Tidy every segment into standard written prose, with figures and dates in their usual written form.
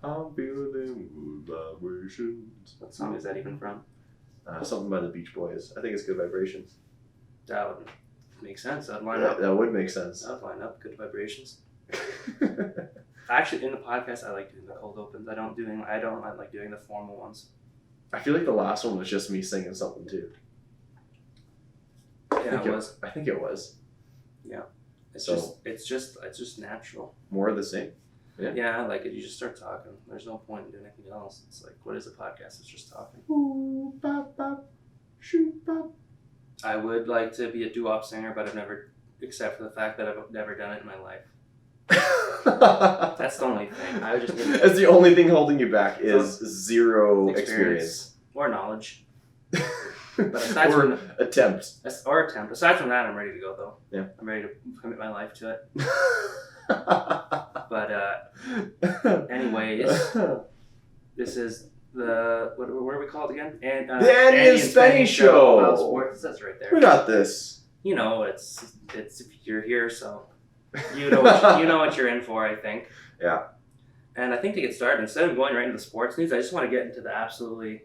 I'm feeling good vibrations. What song is that even from? Something by the Beach Boys. I think it's Good Vibrations. That would make sense. That would line Yeah, up. that would make sense. That would line up. Good Vibrations. Actually, in the podcast, I like doing the cold opens. I don't like doing the formal ones. I feel like the last one was just me singing something too. Yeah, it was. I think it was. Yeah. It's So- just natural. More of the same. Yeah, I like it. You just start talking. There's no point in doing anything else. It's like, what is a podcast? It's just talking. Ooh, bop, bop, shoot, bop. I would like to be a doo-wop singer, but I've never, except for the fact that I've never done it in my life. That's the only thing. I would just need That's the only thing holding you back is zero experience. or knowledge. But aside or from attempts. or attempt. Aside from that, I'm ready to go though. Yeah. I'm ready to commit my life to it. But anyways, this is the what are we called again? The Andy N Spenny Show. About sports. That's right there. We got this. You know, it's if you're here, so you know what you're in for. I think. Yeah. And I think to get started, instead of going right into the sports news, I just want to get into the absolutely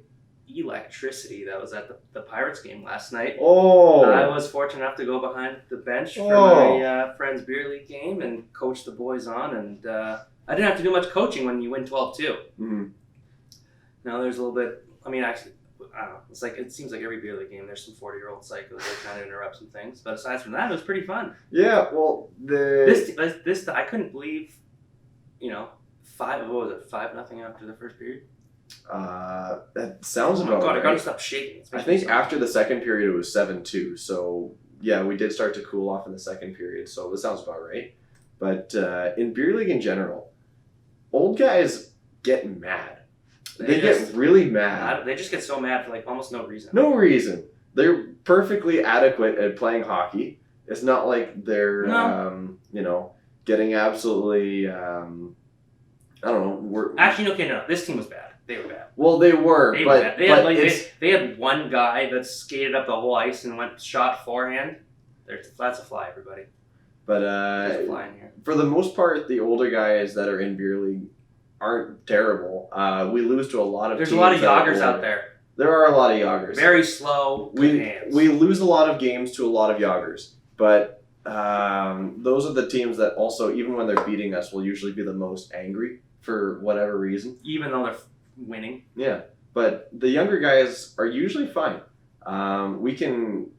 electricity that was at the Pirates game last night. Oh. I was fortunate enough to go behind the bench for my friend's beer league game and coach the boys on, and I didn't have to do much coaching when you win 12-2. Mm-hmm. Now there's a little bit. I mean, actually, I don't know. It's like it seems like every beer league game there's some 40-year-old psychos that kind of interrupt some things. But aside from that, it was pretty fun. Yeah. Well, This I couldn't believe. You know, 5-0 after the first period. That sounds about God, right. I gotta stop shaking. I think after the second period it was 7-2. So yeah, we did start to cool off in the second period. So this sounds about right. But in beer league in general, old guys get mad. They get really mad. They just get so mad for like almost no reason. No reason. They're perfectly adequate at playing hockey. It's not like they're getting absolutely I don't know. Actually, okay, no. This team was bad. They were bad. Well, they were, They had one guy that skated up the whole ice and went shot forehand. That's a fly, everybody. But There's a fly in here. for the most part, the older guys that are in beer league aren't terrible. We lose to a lot of. There's a teams lot of that are Yoggers older. out there. There are a lot of Yoggers. Very slow. Good hands. We lose a lot of games to a lot of Yoggers, but those are the teams that also, even when they're beating us, will usually be the most angry for whatever reason. Even though they're winning. Yeah, but the younger guys are usually fine. We can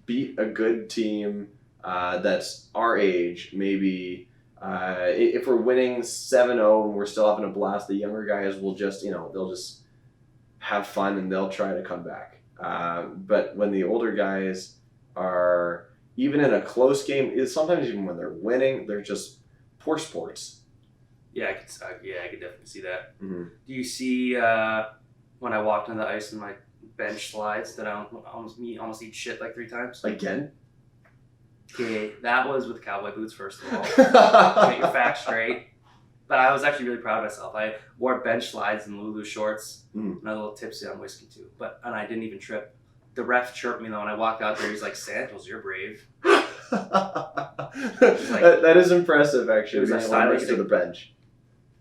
beat a good team that's our age, maybe. If we're winning 7-0 and we're still having a blast, the younger guys will just, they'll just have fun and they'll try to come back. But when the older guys are, even in a close game, sometimes even when they're winning, they're just poor sports. Yeah, I could definitely see that. Mm-hmm. Do you see when I walked on the ice and my bench slides that I almost eat shit like 3 times? Again? Okay, that was with cowboy boots, first of all. Get your facts straight. But I was actually really proud of myself. I wore bench slides and Lulu shorts. And I was a little tipsy on whiskey too. And I didn't even trip. The ref chirped me though when I walked out there. He's like, "Sandals, you're brave." That is impressive, actually. Being able to get to the bench.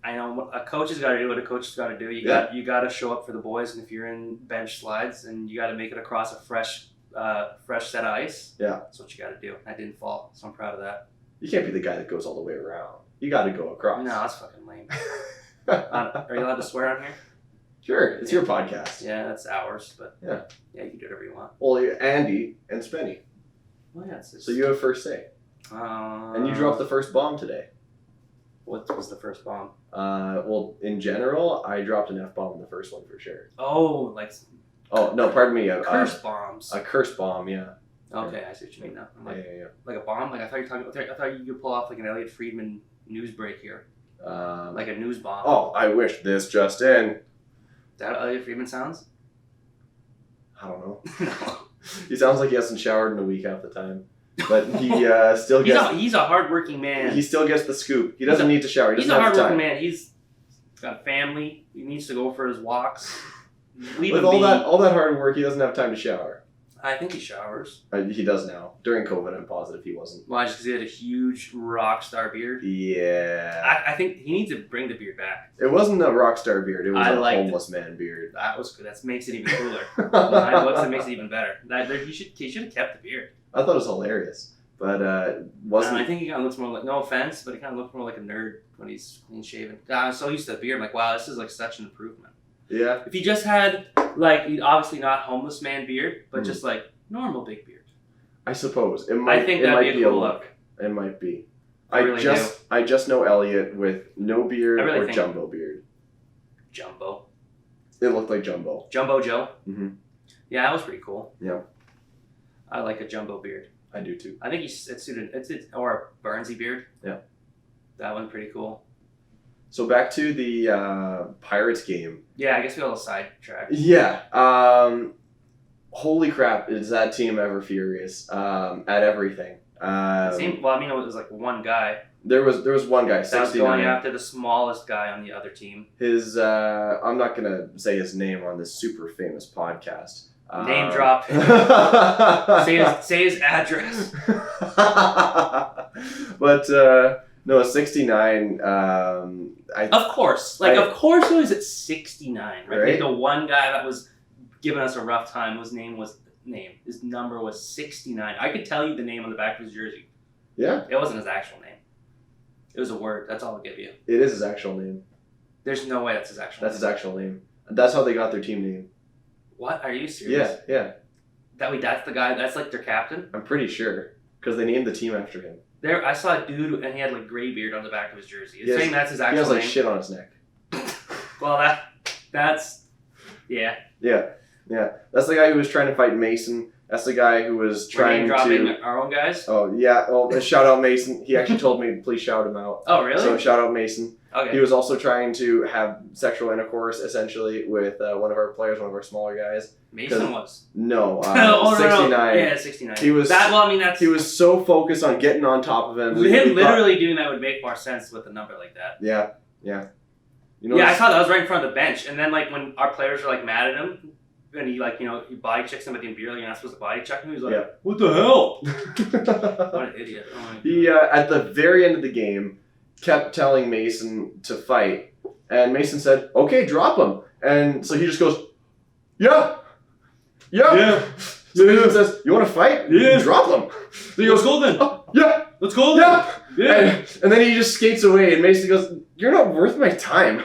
I know a coach has got to do what a coach has got to do. You got to show up for the boys, and if you're in bench slides, and you got to make it across a fresh set of ice. Yeah, that's what you got to do. I didn't fall, so I'm proud of that. You can't be the guy that goes all the way around. You got to go across. No, that's fucking lame. Are you allowed to swear on here? Sure, it's your podcast. Yeah, that's ours, but yeah, you can do whatever you want. Well, you're Andy N Spenny. Well, yeah, so you have first say. And you dropped the first bomb today. What was the first bomb? Well, in general, I dropped an F-bomb in the first one for sure. Oh, like... Oh, no, pardon me. Curse bombs. A curse bomb, yeah. Okay, I see what you mean now. I'm like, yeah. Like a bomb? Like I thought you could pull off like an Elliot Friedman news break here. Like a news bomb. Oh, I wish this just in. Is that how Elliot Friedman sounds? I don't know. No. He sounds like he hasn't showered in a week half the time. But he still gets... He's a hardworking man. He still gets the scoop. He doesn't need to shower. He's a hardworking man. He's got a family. He needs to go for his walks. With all that hard work, he doesn't have time to shower. I think he showers. He does now. During COVID, I'm positive he wasn't. Why? Just because he had a huge rock star beard? Yeah. I think he needs to bring the beard back. It wasn't a rock star beard. It was I a liked homeless man beard. That was good. That makes it even cooler. When it looks, it makes it even better. He should have kept the beard. I thought it was hilarious, but wasn't. I think he kind of looks more like, no offense, but he kind of looks more like a nerd when he's clean shaven. God, I'm so used to the beard. I'm like, wow, this is like such an improvement. Yeah. If he just had like, obviously not homeless man beard, but just like normal big beard. I suppose it might. I think that'd be a cool look. It might be. I just know Elliot with no beard or think jumbo beard. Jumbo. It looked like Jumbo. Jumbo Joe. Mm-hmm. Yeah, that was pretty cool. Yeah. I like a jumbo beard. I do too. I think it suited. It's or a Burnsy beard. Yeah. That one's pretty cool. So back to the Pirates game. Yeah, I guess we got a little sidetracked. Yeah. Holy crap! Is that team ever furious at everything? Well, I mean, it was like one guy. There was one guy. That was going after the smallest guy on the other team. His I'm not gonna say his name on this super famous podcast. Name drop. say his address. But no, 69. Of course, of course, he was at 69. Right? Like the one guy that was giving us a rough time. His number was 69. I could tell you the name on the back of his jersey. Yeah. It wasn't his actual name. It was a word. That's all I'll give you. It is his actual name. There's no way that's his actual name. That's his actual name. That's how they got their team name. What? Are you serious? Yeah. That's the guy. That's like their captain. I'm pretty sure because they named the team after him. I saw a dude and he had like gray beard on the back of his jersey. It's saying that's his actual name. He has like shit on his neck. Well, that's yeah. Yeah. That's the guy who was trying to fight Mason. That's the guy who was trying dropping our own guys. Oh yeah. Well, shout out Mason. He actually told me to please shout him out. Oh really? So shout out Mason. Okay. He was also trying to have sexual intercourse essentially with one of our players, one of our smaller guys. Mason was. No. 69. No. Yeah, 69. He was. He was so focused on getting on top of him. Him literally doing that would make more sense with a number like that. Yeah. You know. Yeah, I saw that. I was right in front of the bench, and then like when our players were like mad at him. And he he body checks him at the end of the beer, like you're not supposed to body check him. He was like, "What the hell?" What an idiot! Oh he at the very end of the game kept telling Mason to fight, and Mason said, "Okay, drop him." And so he just goes, "Yeah." So Mason says, "You want to fight? Yeah, drop him." So he goes, "Let's go then." Oh, yeah, let's go then. Yeah. And then he just skates away, and Mason goes, "You're not worth my time."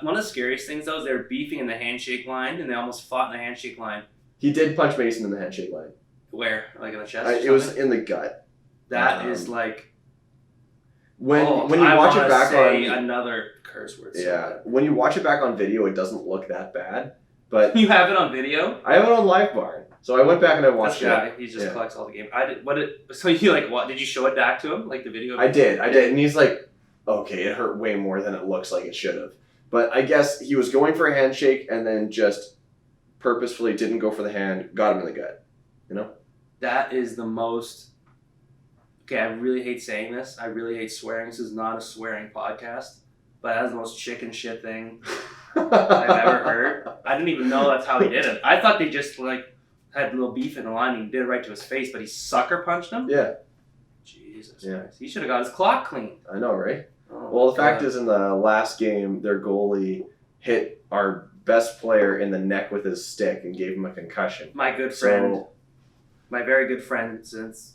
One of the scariest things, though, is they were beefing in the handshake line, and they almost fought in the handshake line. He did punch Mason in the handshake line. Where? Like in the chest? It was in the gut. That is like... When you watch it back on... another curse word. Yeah. When you watch it back on video, it doesn't look that bad. But you have it on video? I have it on Live Barn. So I went back and I watched it. He just collects all the game. So you what? Did you show it back to him? Like the video? I did. And he's like, okay, it hurt way more than it looks like it should have. But I guess he was going for a handshake and then just purposefully didn't go for the hand, got him in the gut. You know? That is the most... Okay, I really hate saying this. I really hate swearing. This is not a swearing podcast. But that's the most chicken shit thing I've ever heard. I didn't even know that's how he did it. I thought they just had a little beef in the line and he did it right to his face, but he sucker punched him? Yeah. Jesus Christ. He should have got his clock clean. I know, right? Well, the fact is, in the last game, their goalie hit our best player in the neck with his stick and gave him a concussion. My good friend. My very good friend since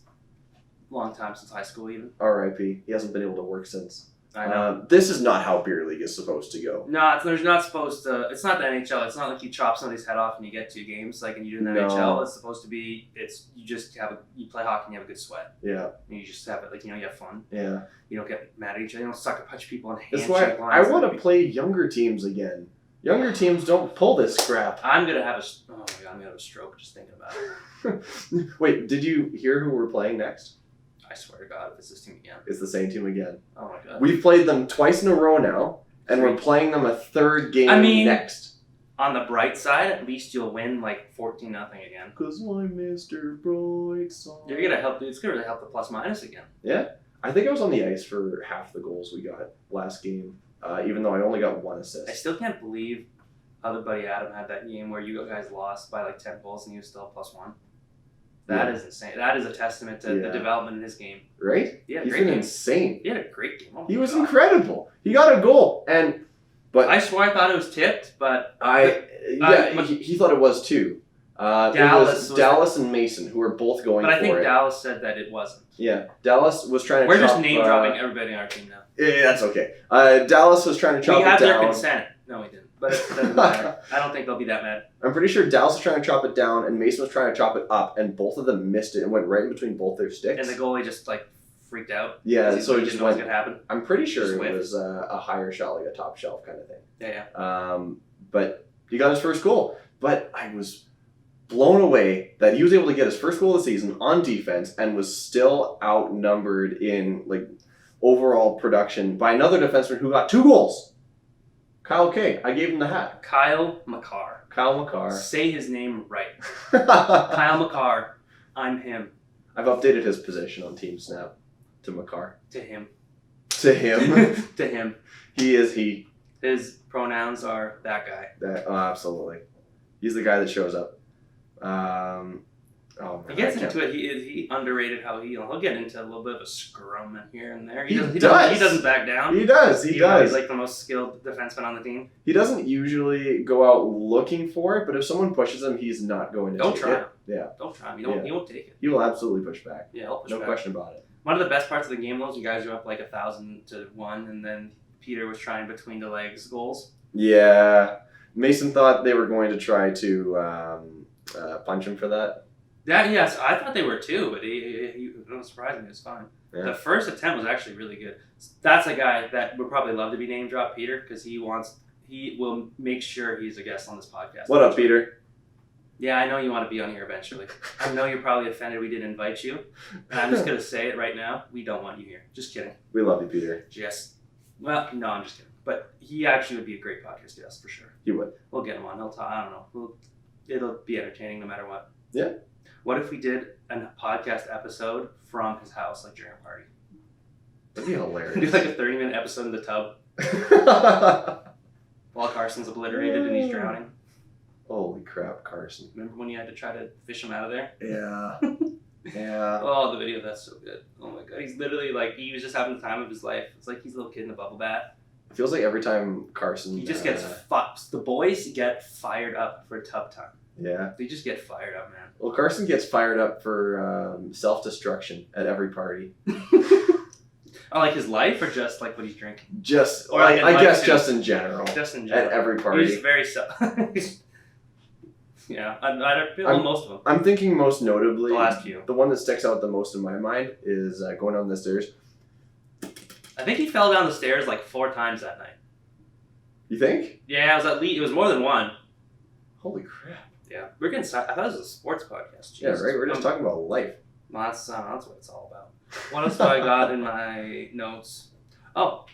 a long time, since high school even. R.I.P. He hasn't been able to work since. I know. This is not how beer league is supposed to go. No, there's not supposed to. It's not the NHL. It's not like you chop somebody's head off and you get 2 games like you do in the NHL. It's supposed to be. You just you play hockey and you have a good sweat. Yeah. And you just have it you have fun. Yeah. You don't get mad at each other. You don't sucker punch people on handshake lines. That's why I want to play younger teams again. Younger teams don't pull this crap. I'm gonna have oh my god, I'm gonna have a stroke just thinking about it. Wait, did you hear who we're playing next? I swear to God, if it's this team again. It's the same team again. Oh my God. We've played them twice in a row now, and we're playing them a third game next. On the bright side, at least you'll win 14-0 again. Cause I'm Mr. Brightside. You're gonna help. It's gonna really help the plus minus again. Yeah, I think I was on the ice for half the goals we got last game, even though I only got 1 assist. I still can't believe other buddy Adam had that game where you guys lost by 10 goals and he was still +1. That is insane. That is a testament to the development in his game. Right? Yeah, he's been insane. He had a great game. He was incredible. He got a goal, but I swore I thought it was tipped, but he thought it was too. It was Dallas and Mason who were both going for it. But I think Dallas said that it wasn't. Yeah, Dallas was trying to. We're just name dropping everybody on our team now. Yeah, that's okay. Dallas was trying to chop it down. We have their consent. No, we didn't. But it doesn't matter. I don't think they'll be that mad. I'm pretty sure Dallas was trying to chop it down, and Mason was trying to chop it up, and both of them missed it and went right in between both their sticks. And the goalie just freaked out. Yeah, so he just didn't know what was gonna happen. I'm pretty sure it was a higher shot, like a top shelf kind of thing. Yeah. But he got his first goal. But I was blown away that he was able to get his first goal of the season on defense and was still outnumbered in overall production by another defenseman who got 2 goals. Kyle K. I gave him the hat. Kyle McCarr. Say his name right. Kyle McCarr. I'm him. I've updated his position on Team Snap to McCarr. To him. To him? To him. He is he. His pronouns are that guy. Absolutely. He's the guy that shows up. He gets into it. He underrated how he'll get into a little bit of a scrum here and there. He doesn't back down. He does. He's like the most skilled defenseman on the team. He doesn't usually go out looking for it, but if someone pushes him, he's not going to. Don't try him. Yeah. Don't try him. He won't take it. He will absolutely push back. Yeah, he'll push back. No question about it. One of the best parts of the game, though, is you guys are up 1,000-1, and then Peter was trying between the legs goals. Yeah. Mason thought they were going to try to punch him for that. Yes, I thought they were too, but he don't surprise me. It was fine. Yeah. The first attempt was actually really good. That's a guy that would probably love to be name dropped, Peter, because he will make sure he's a guest on this podcast. What up, Peter? Yeah, I know you want to be on here eventually. I know you're probably offended we didn't invite you. And I'm just going to say it right now. We don't want you here. Just kidding. We love you, Peter. Well, no, I'm just kidding. But he actually would be a great podcast guest for sure. He would. We'll get him on. He'll talk. I don't know. It'll be entertaining no matter what. Yeah. What if we did a podcast episode from his house, during a party? That'd be hilarious. Do a 30-minute episode in the tub while Carson's obliterated and he's drowning. Holy crap, Carson. Remember when you had to try to fish him out of there? Yeah. Yeah. Oh, the video, that's so good. Oh my god. He's literally he was just having the time of his life. It's like he's a little kid in a bubble bath. It feels like every time Carson... He just gets fucked. The boys get fired up for tub time. Yeah. They just get fired up, man. Well, Carson gets fired up for self-destruction at every party. His life or just what he's drinking? Just, or I guess just in general. Just in general. At every party. He's very yeah, I feel most of them. I'm thinking most notably, the last few. The one that sticks out the most in my mind is going down the stairs. I think he fell down the stairs 4 times that night. You think? Yeah, it was more than one. Holy crap. Yeah, we're getting. I thought it was a sports podcast. Jesus. Yeah, right. We're just talking about life. Well, that's what it's all about. What else do I got in my notes? Oh,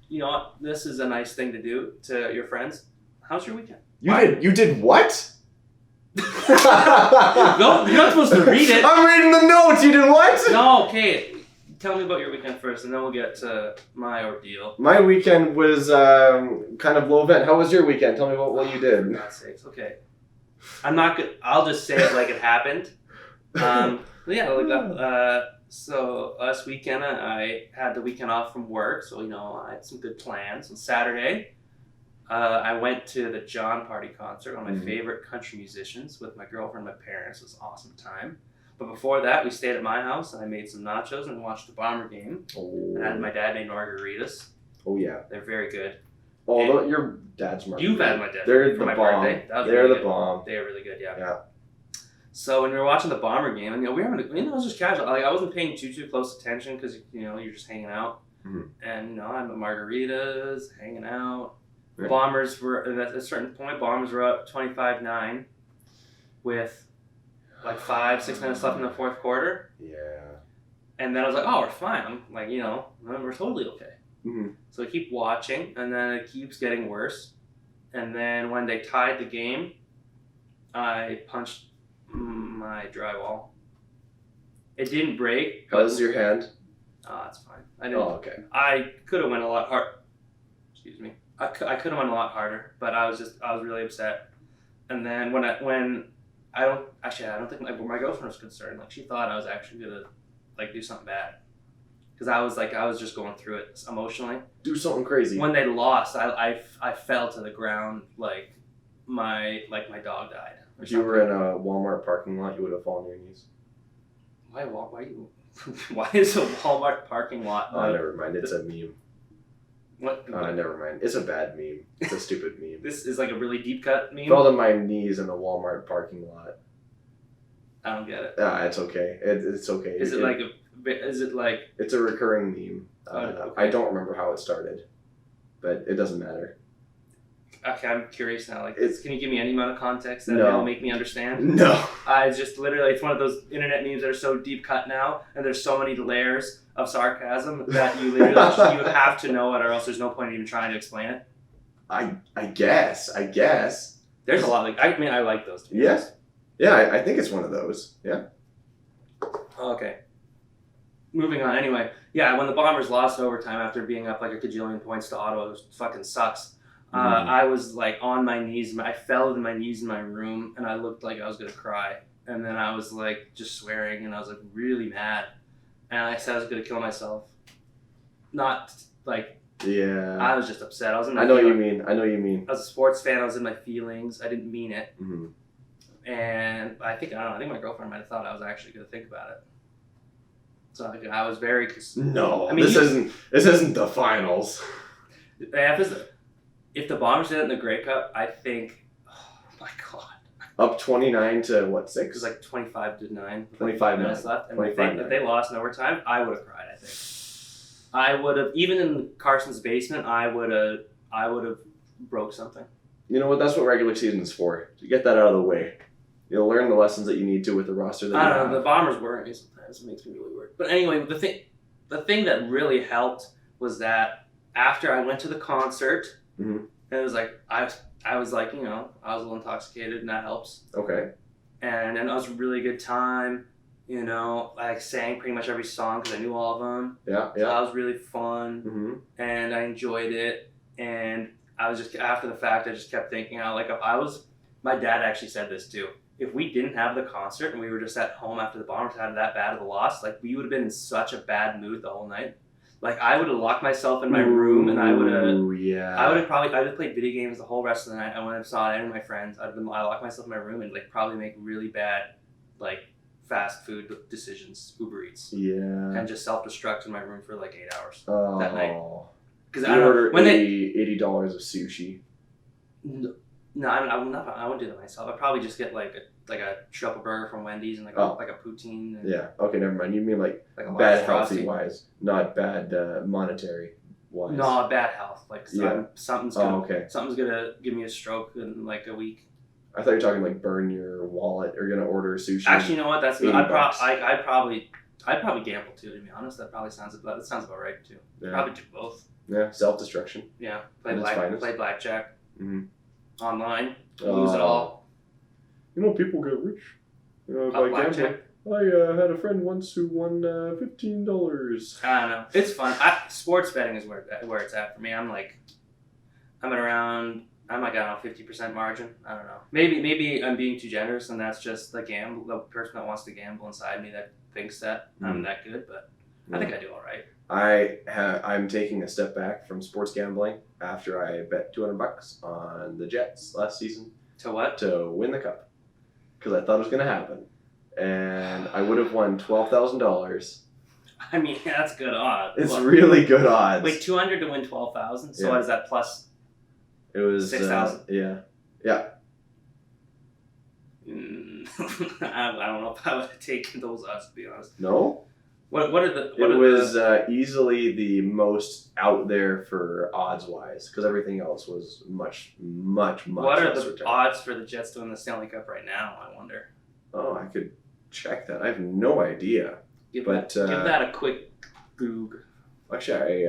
you know what? This is a nice thing to do to your friends. How's your weekend? You did what? No, you're not supposed to read it. I'm reading the notes. You did what? No, okay. Tell me about your weekend first, and then we'll get to my ordeal. My weekend was kind of low event. How was your weekend? Tell me about what you did. For God's sakes. Okay. I'm not good. I'll just say it like it happened. So last weekend I had the weekend off from work, so I had some good plans. On Saturday, I went to the John Party concert, one of my favorite country musicians, with my girlfriend and my parents. It was an awesome time. But before that, we stayed at my house and I made some nachos and watched the Bomber game. Oh. And my dad made margaritas. Oh yeah, they're very good. Oh, your dad's margaritas. You've had my dad. They're for the my bomb. Birthday. That was They're really the good. bomb. They are really good. Yeah. Yeah. So when we were watching the Bomber game, and we were having, it was just casual. I wasn't paying too close attention because you're just hanging out, and I'm at margaritas, hanging out. Right. Bombers were at a certain point. Bombers were up 25-9, with 5-6 minutes left in the fourth quarter. Yeah. And then I was like, oh, we're fine. I'm we're totally okay. Mm-hmm. So I keep watching, and then it keeps getting worse. And then when they tied the game, I punched my drywall. It didn't break. How's your hand? It's fine. I didn't. Oh, okay. I could have went a lot hard. Excuse me. I could have went a lot harder, but I was really upset. And then when I don't think my girlfriend was concerned. Like she thought I was actually gonna like do something bad. Because I was just going through it emotionally. Do something crazy. When they lost, I fell to the ground like my dog died. If you were in a Walmart parking lot, you would have fallen on your knees. Why you? Why is a Walmart parking lot? Oh, never mind. It's a meme. What? Never mind. It's a bad meme. It's a stupid meme. This is like a really deep cut meme. Fell to my knees in a Walmart parking lot. I don't get it. It's okay. It's okay. Is it like? It's a recurring meme. Okay. I don't remember how it started, but it doesn't matter. Okay, I'm curious now. Like, It's- can you give me any amount of context that No. will make me understand? No. It's just literally, it's one of those internet memes that are so deep cut now, and there's so many layers of sarcasm that you literally you have to know it, or else there's no point in even trying to explain it. I guess. There's a lot. Like, I mean, I like those. Yes. Yeah, I think it's one of those. Yeah. Okay. Moving on. Anyway, yeah, when the Bombers lost in overtime after being up like a gajillion points to Ottawa, it fucking sucks. I was like on my knees. I fell to my knees in my room, and I looked like I was gonna cry. And then I was like just swearing, and I was like really mad. And I said I was gonna kill myself. Not like Yeah. I was just upset. I was in my I know what you feelings. mean. I was a sports fan. I was in my feelings. I didn't mean it. Mm-hmm. And I think my girlfriend might have thought I was actually gonna think about it. So I was very. No, I mean, this isn't the finals. If the Bombers did it in the Grey Cup, I think, oh my god, Up 29 to what, it was 6? like 25-9. 25 minutes left, and 25 if they lost in overtime, I would have cried. I think I would have, even in Carson's basement, I would have broke something. You know what? That's what regular season's for. To get that out of the way. You'll learn the lessons that you need to with the roster that I you don't have. know. The Bombers worry me sometimes. It makes me really worried. But anyway, the thing that really helped was that after I went to the concert. Mm-hmm. And it was like I was like, I was a little intoxicated, and that helps. Okay. And it was a really good time. I sang pretty much every song because I knew all of them. Yeah. So that was really fun, Mm-hmm. and I enjoyed it. And I was just after the fact, I just kept thinking, my dad actually said this too. If we didn't have the concert and we were just at home after the Bombers had that bad of a loss, like we would have been in such a bad mood the whole night. Like I would have locked myself in my room, and I would have played video games the whole rest of the night. I wouldn't have saw any of my friends. I locked myself in my room and like probably make really bad, like fast food decisions, Uber Eats, Yeah. and just self-destruct in my room for like 8 hours Oh. that night. Because You order $80 of sushi. No, I wouldn't do that myself. I'd probably just get like a triple burger from Wendy's and like a poutine. And Yeah. Okay, never mind. You mean like a large bad frosty. healthy wise, not bad monetary wise. No, bad health. Like something's gonna give me a stroke in like a week. I thought you were talking like burn your wallet or gonna order sushi. Actually, you know what? That's $80. I'd probably gamble too. To be honest, that sounds about right too. Yeah. Probably do both. Yeah, self-destruction. Yeah, play That's finest. blackjack Mhm. online, lose it all. You know, people get rich by Blackjack. gambling. I had a friend once who won $15. I don't know. It's fun. Sports betting is where it's at for me. I'm like I don't know, 50% margin. I don't know. Maybe I'm being too generous, and that's just the person that wants to gamble inside me that thinks that I'm that good. But I think I do all right. I'm taking a step back from sports gambling after I bet $200 on the Jets last season To what? to win the cup because I thought it was going to happen, and I would have won $12,000. I mean, that's good odds. It's really good odds. Wait, 200 to win 12,000. So Yeah. what is that plus? It was 6,000. Yeah. I don't know if I would have taken those odds, to be honest. No. It was easily the most out there for odds wise because everything else was much. What are less the return. odds for the Jets to win the Stanley Cup right now? I wonder. Oh, I could check that. I have no idea. Give that a quick goog. Actually,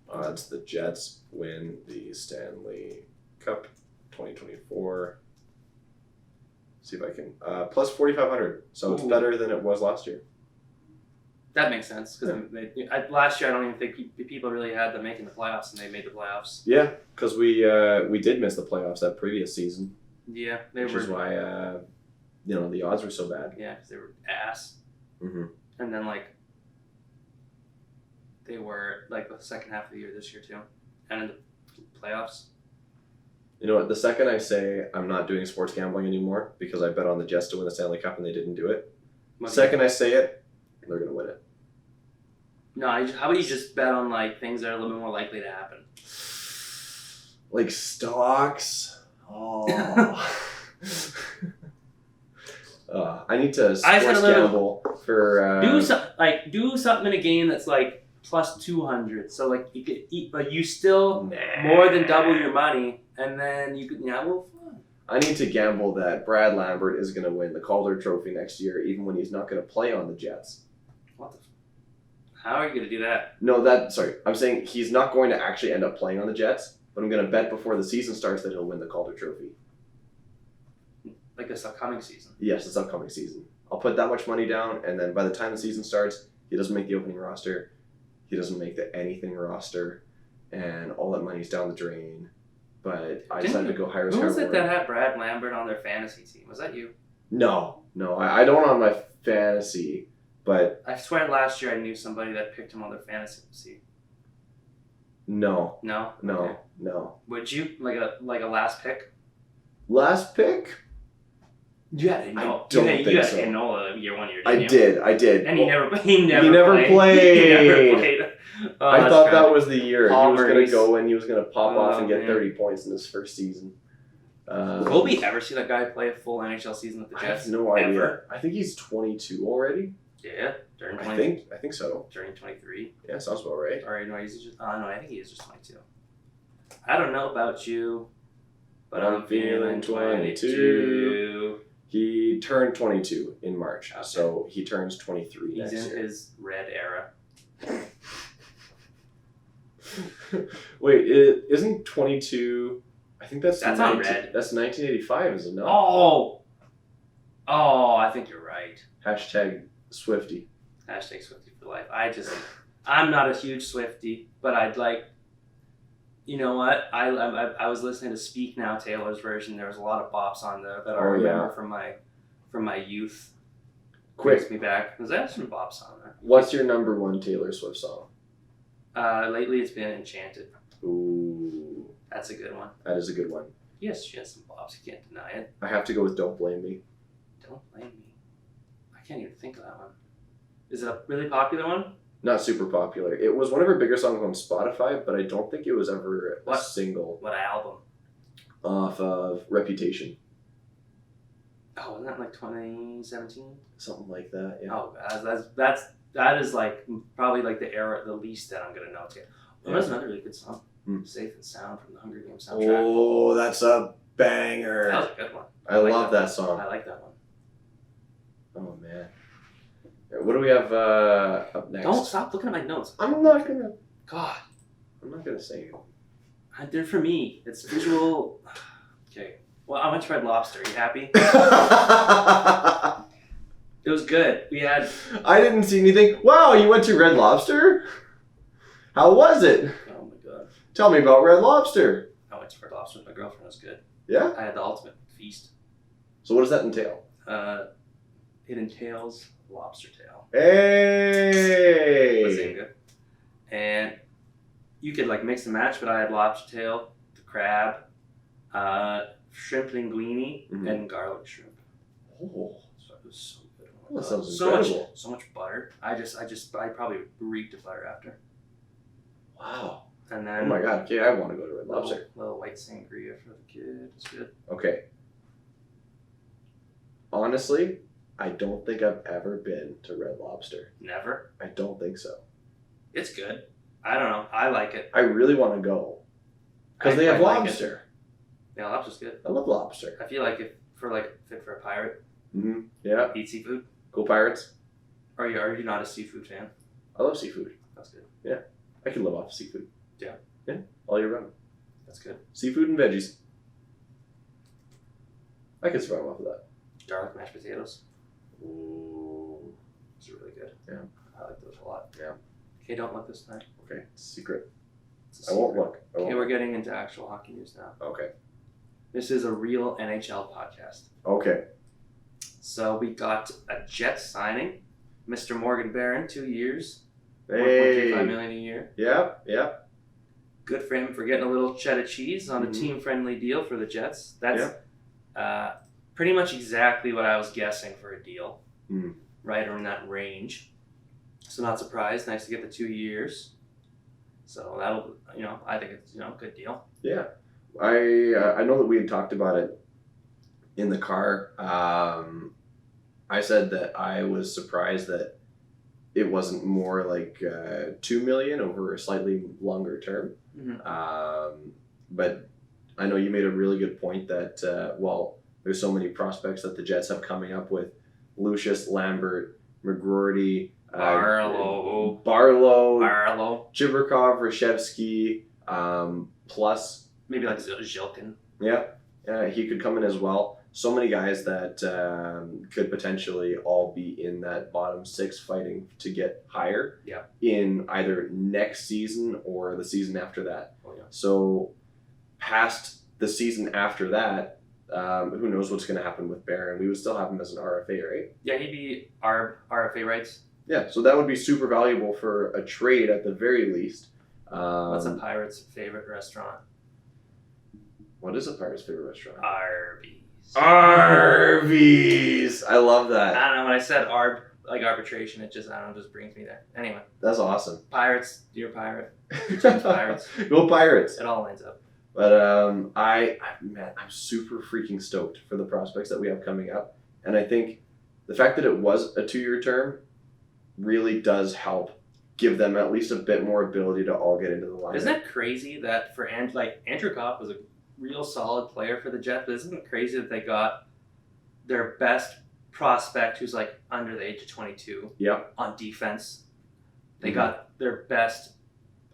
odds the Jets win the Stanley Cup 2024. See if I can. Plus 4,500. So it's Ooh. better than it was last year. That makes sense because last year I don't even think people really had them making the playoffs, and they made the playoffs. Yeah, because we did miss the playoffs that previous season. Yeah, which is why the odds were so bad. Yeah, because they were ass. Mm-hmm. And then like they were like the second half of the year this year too, and in the playoffs. You know what? The second I say I'm not doing sports gambling anymore because I bet on the Jets to win the Stanley Cup and they didn't do it. Second I say it, they're gonna win it. No, how about you just bet on like things that are a little bit more likely to happen? Like stocks. Oh. I need to sports gamble for. Do something in a game that's like plus 200. So like you could eat, but you still more than double your money, and then you could fun. I need to gamble that Brad Lambert is going to win the Calder Trophy next year, even when he's not going to play on the Jets. What the? How are you going to do that? No, sorry. I'm saying he's not going to actually end up playing on the Jets, but I'm going to bet before the season starts that he'll win the Calder Trophy. Like this upcoming season? Yes, this upcoming season. I'll put that much money down, and then by the time the season starts, he doesn't make the opening roster. He doesn't make the anything roster, and all that money's down the drain. But I decided to go hire his. Who was it that had Brad Lambert on their fantasy team? Was that you? No. I don't on my fantasy, but I swear last year I knew somebody that picked him on their fantasy team. No. No. Okay. Okay. No. Would you like a last pick? Last pick? You had Enola year 1 year. I did. And he never played. He never played. I thought that was the year Paul he was going Maurice. to go and he was going to pop off and get 30 points in his first season. Will we ever see that guy play a full NHL season with the Jets? I have no idea. Ever? I think he's 22 already. Yeah, during I think so. During 23. Yeah, sounds about right. Or no, he's just. No, I think he is just 22. I don't know about you, but I'm feeling 22. He turned 22 in March, Okay. So he turns 23 He's next in year. his red era. Wait, isn't 22? I think that's not red. That's 1985, is it not? Oh, I think you're right. Hashtag Swifty. Hashtag Swifty for life. I'm not a huge Swifty, but I'd like. You know what? I was listening to Speak Now Taylor's version. There was a lot of bops on there that I remember from my youth. Brings me back. There's some bops on there. What's your number one Taylor Swift song? Lately it's been Enchanted. Ooh. That's a good one. That is a good one. Yes, she has some bops. You can't deny it. I have to go with Don't Blame Me. Don't Blame Me. I can't even think of that one. Is it a really popular one? Not super popular. It was one of her bigger songs on Spotify, but I don't think it was ever a single. What album? Off of Reputation. Oh, wasn't that like 2017? Something like that, yeah. Oh, that is like probably like the least that I'm gonna know. Well, that's another really good song. Safe and Sound from the Hunger Games soundtrack. Oh, that's a banger. That was a good one. I love that song. I like that one. Oh, man. What do we have up next? Don't stop looking at my notes. I'm not going to. God. I'm not going to say it. They're for me. It's visual. Okay. Well, I went to Red Lobster. You happy? It was good. We had. I didn't see anything. Wow, you went to Red Lobster? How was it? Oh my god. Tell me about Red Lobster. I went to Red Lobster with my girlfriend. It was good. Yeah? I had the ultimate feast. So what does that entail? It entails lobster tail. Hey! Was it good? And you could like mix and match, but I had lobster tail, the crab, shrimp linguine, and garlic shrimp. Oh. So it was so good. Oh, that sounds incredible. So much butter. I probably reeked of butter after. Wow. And then oh my god, okay, I want to go to Red Lobster. Little white sangria for the kid. It's good. Okay. Honestly, I don't think I've ever been to Red Lobster. Never? I don't think so. It's good. I don't know. I like it. I really want to go. Because they have lobster. Yeah, lobster's good. I love lobster. I feel like fit for a pirate. Mm-hmm. Yeah. Eat seafood. Cool pirates. Are you not a seafood fan? I love seafood. That's good. Yeah. I can live off of seafood. Yeah. Yeah. All year round. That's good. Seafood and veggies. I could survive off of that. Garlic mashed potatoes. Ooh. It's really good. Yeah. I like those a lot. Yeah. Okay, don't look this time. Okay. It's a secret. It's a I won't look. Okay, we're getting into actual hockey news now. Okay. This is a real NHL podcast. Okay. So we got a Jets signing, Mr. Morgan Barron, 2 years, Hey. $1.35 million a year. Yeah. Good for him for getting a little cheddar cheese on a team-friendly deal for the Jets. That's pretty much exactly what I was guessing for a deal, right around that range. So not surprised. Nice to get the 2 years. So that'll, I think it's, a good deal. Yeah. I know that we had talked about it in the car. I said that I was surprised that it wasn't more like $2 million over a slightly longer term. But I know you made a really good point that there's so many prospects that the Jets have coming up with: Lucius, Lambert, McGroarty, Barlow, Chibrikov, Reshevsky, plus maybe like Zhilkin. Yeah, he could come in as well. So many guys that could potentially all be in that bottom six fighting to get higher in either next season or the season after that. Oh, yeah. So past the season after that, who knows what's going to happen with Barron. We would still have him as an RFA, right? Yeah, he'd be RFA rights. Yeah, so that would be super valuable for a trade at the very least. What's a Pirate's favorite restaurant? What is a Pirate's favorite restaurant? Arby's. I love that. I don't know, when I said arbitration, it just brings me there. Anyway. That's awesome. Pirates, you're a pirate. Your team's Pirates. Go Pirates. It all lines up. But I'm super freaking stoked for the prospects that we have coming up. And I think the fact that it was a 2-year term really does help give them at least a bit more ability to all get into the lineup. Isn't that crazy that for Andrew Kopp was a real solid player for the Jets, but isn't it crazy that they got their best prospect, who's like under the age of 22, on defense? They got their best,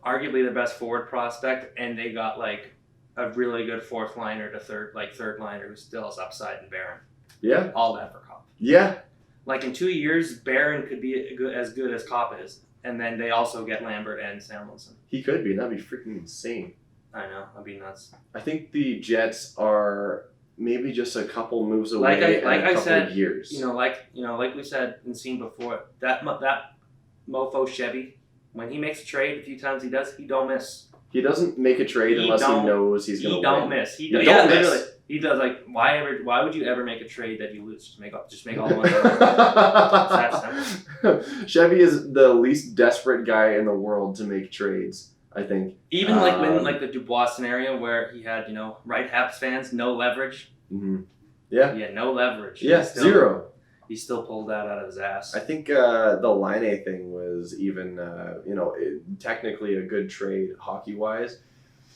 arguably their best forward prospect, and they got like a really good fourth liner to third liner who still has upside in Barron. Yeah. All that for Kopp. Yeah. Like in 2 years, Barron could be as good as Kopp is, and then they also get Lambert and Samuelson. He could be, and that'd be freaking insane. I know, that'd be nuts. I think the Jets are maybe just a couple moves away of years. Like we said and seen before, that mofo Chevy, when he makes a trade, a few times he don't miss. He doesn't make a trade unless he knows he's going to win. He don't miss. He don't miss. Literally. He does. Like, why would you ever make a trade that you lose? Just make all the money. It's that simple. Chevy is the least desperate guy in the world to make trades, I think. Even when the Dubois scenario where he had, right Habs fans, no leverage. Mm-hmm. Yeah. Yeah, no leverage. Yeah, zero. He still pulled that out of his ass. I think the Laine thing was even, technically a good trade hockey-wise.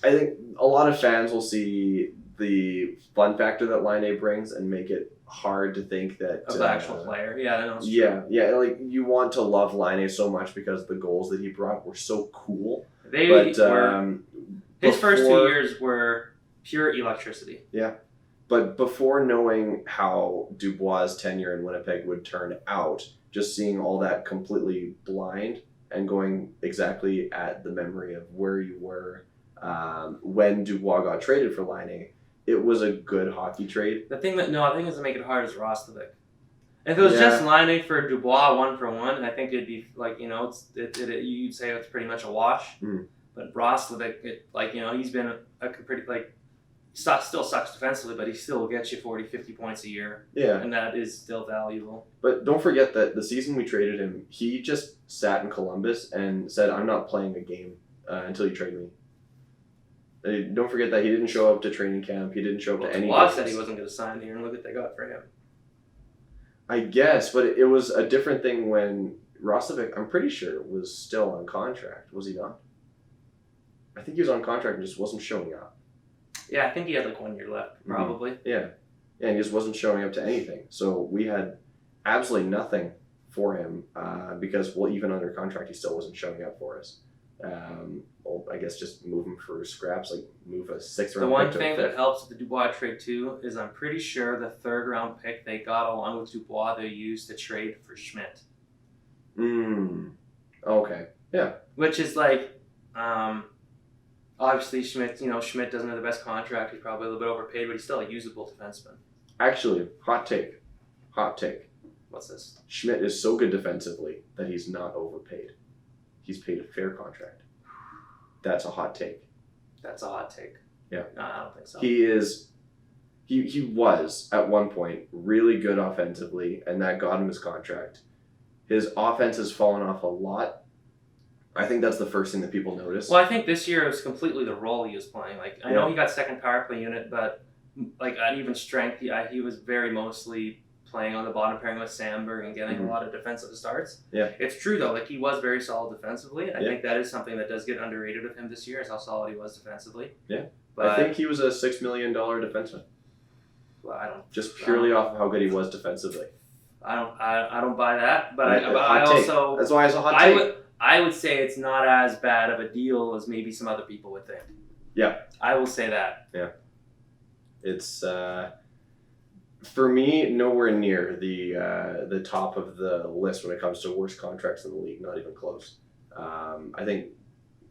I think a lot of fans will see the fun factor that Laine brings and make it hard to think that... Of the actual player. Yeah, I know. It's true. Yeah, like you want to love Laine so much because the goals that he brought were so cool. His first 2 years were pure electricity. Yeah. But before knowing how Dubois' tenure in Winnipeg would turn out, just seeing all that completely blind and going exactly at the memory of where you were when Dubois got traded for Laine, it was a good hockey trade. The thing that doesn't make it hard is Roslovic. If it was just Laine for Dubois 1-for-1, I think it'd be like, you'd say it's pretty much a wash. But Roslovic, he's been a pretty still sucks defensively, but he still gets you 40, 50 points a year. Yeah. And that is still valuable. But don't forget that the season we traded him, he just sat in Columbus and said, I'm not playing a game until you trade me. Don't forget that he didn't show up to training camp. He didn't show up to any games. Said he wasn't going to sign here, and look what they got for him. I guess, but it was a different thing when Roslovic, I'm pretty sure, was still on contract. Was he not? I think he was on contract and just wasn't showing up. Yeah, I think he had 1 year left, probably. Mm-hmm. Yeah, and he just wasn't showing up to anything. So we had absolutely nothing for him because, even under contract, he still wasn't showing up for us. I guess just move him for scraps, move a 6th round. The one thing that helps with the Dubois trade too is I'm pretty sure the 3rd round pick they got along with Dubois they used to trade for Schmidt. Okay. Yeah. Which is a Obviously, Schmidt doesn't have the best contract. He's probably a little bit overpaid, but he's still a usable defenseman. Actually, hot take. What's this? Schmidt is so good defensively that he's not overpaid. He's paid a fair contract. That's a hot take. That's a hot take. Yeah. No, I don't think so. He was, at one point, really good offensively, and that got him his contract. His offense has fallen off a lot. I think that's the first thing that people notice. Well, I think this year it was completely the role he was playing. Like, I know he got second power play unit, but like at even strength, he was very mostly playing on the bottom pairing with Sandberg and getting a lot of defensive starts. Yeah. It's true, though. Like, he was very solid defensively. I think that is something that does get underrated with him this year, is how solid he was defensively. Yeah. But I think he was a $6 million defenseman. Well, I don't. Just purely off of how good he was defensively. I don't buy that, but I take. also. That's why it's a hot take. I would say it's not as bad of a deal as maybe some other people would think. Yeah. I will say that. Yeah. It's for me nowhere near the top of the list when it comes to worst contracts in the league. Not even close. I think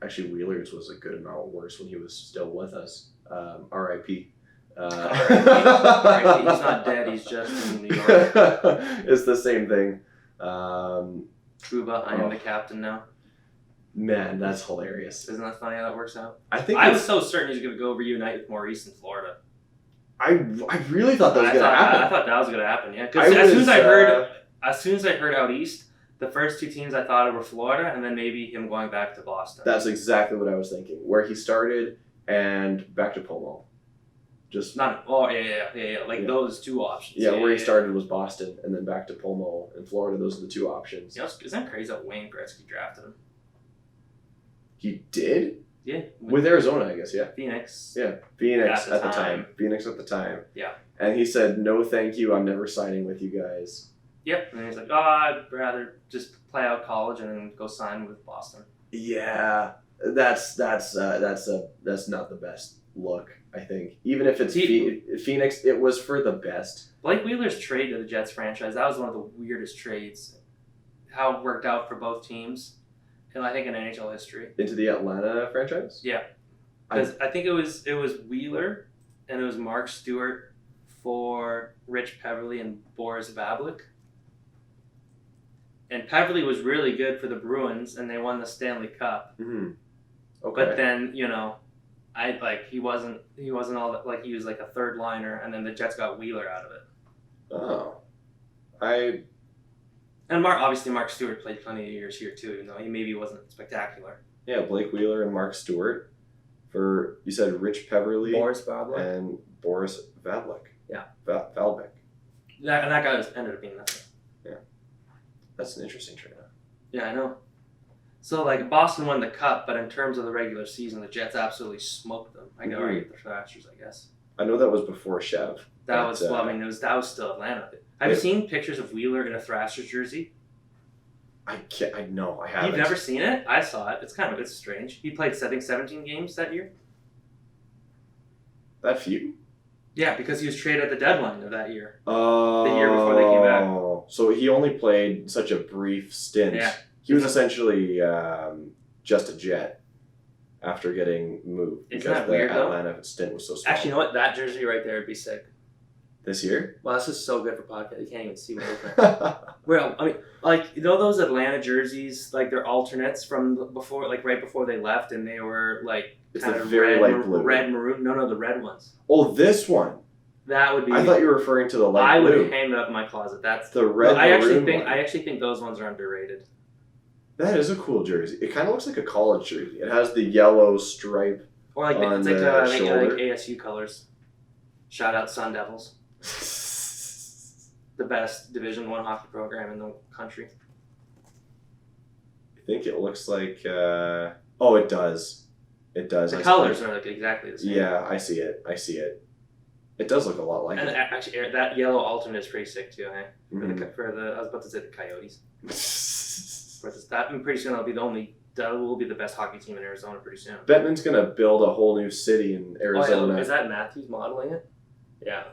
actually Wheeler's was a good amount worse when he was still with us. R.I.P. R.I.P. He's not dead. He's just in New York. It's the same thing. Truba, I am the captain now. Man, that's hilarious. Isn't that funny how that works out? I was so certain he was going to go reunite with Maurice in Florida. I really thought that was going to happen. I thought that was going to happen, yeah. Because as soon as I heard out east, the first two teams I thought were Florida, and then maybe him going back to Boston. That's exactly what I was thinking. Where he started and back to Pomo. Just not. Like those two options. Yeah, where he started was Boston, and then back to Pomo in Florida. Those are the two options. You know, isn't that crazy that Wayne Gretzky drafted him? He did? Yeah. With Arizona, I guess. Yeah. Phoenix. Yeah, Phoenix at the time. Phoenix at the time. Yeah. And he said, "No, thank you. I'm never signing with you guys." Yep. And he's like, I'd rather just play out college and then go sign with Boston. Yeah, that's not the best look. I think even if it's Phoenix, it was for the best. Blake Wheeler's trade to the Jets franchise, that was one of the weirdest trades. How it worked out for both teams, and I think in NHL history. Into the Atlanta franchise? Yeah, because I think it was Wheeler, and it was Mark Stewart for Rich Peverly and Boris Bablik. And Peverly was really good for the Bruins, and they won the Stanley Cup. Mm-hmm. Okay. But then he wasn't all that, like he was like a third liner, and then the Jets got Wheeler out of it. Oh, And Mark Stewart played plenty of years here too, even though he maybe wasn't spectacular. Yeah, Blake Wheeler and Mark Stewart for, you said Rich Peverly, Boris Bablik, and Boris Vablik. Yeah, Valbek. That guy ended up being nothing. Yeah, that's an interesting trade. Yeah, I know. So, like, Boston won the Cup, but in terms of the regular season, the Jets absolutely smoked them. I go right at the Thrashers, I guess. I know that was before Chev. That was still Atlanta. Have you seen pictures of Wheeler in a Thrashers jersey? I know, I haven't. You've never seen it? I saw it. It's strange. He played, I think, 17 games that year. That few? Yeah, because he was traded at the deadline of that year. Oh. The year before they came back. So he only played such a brief stint. Yeah. He was essentially just a Jet after getting moved. Isn't that weird, the Atlanta stint was so small. Actually, you know what? That jersey right there would be sick. This year? Well, this is so good for podcast. You can't even see what it is. Well, I mean, like, you know those Atlanta jerseys, like they're alternates from before, like right before they left, and they were like kind of very light blue. Red maroon. No, the red ones. Oh, this one. That would be. I thought you were referring to the light blue. I would hang that up in my closet. That's the red. I actually think those ones are underrated. That is a cool jersey. It kind of looks like a college jersey. It has the yellow stripe. Or like on it's the shoulder. like ASU colors. Shout out Sun Devils. The best Division I hockey program in the country. I think it looks like. Oh, it does. It does. The colors are like exactly the same. Yeah, I see it. It does look a lot like it. And actually, that yellow alternate is pretty sick too, eh? Mm-hmm. I was about to say the Coyotes. I'm pretty soon that will be the best hockey team in Arizona pretty soon. Bettman's gonna build a whole new city in Arizona. Oh, yeah. Is that Matthews modeling it? Yeah.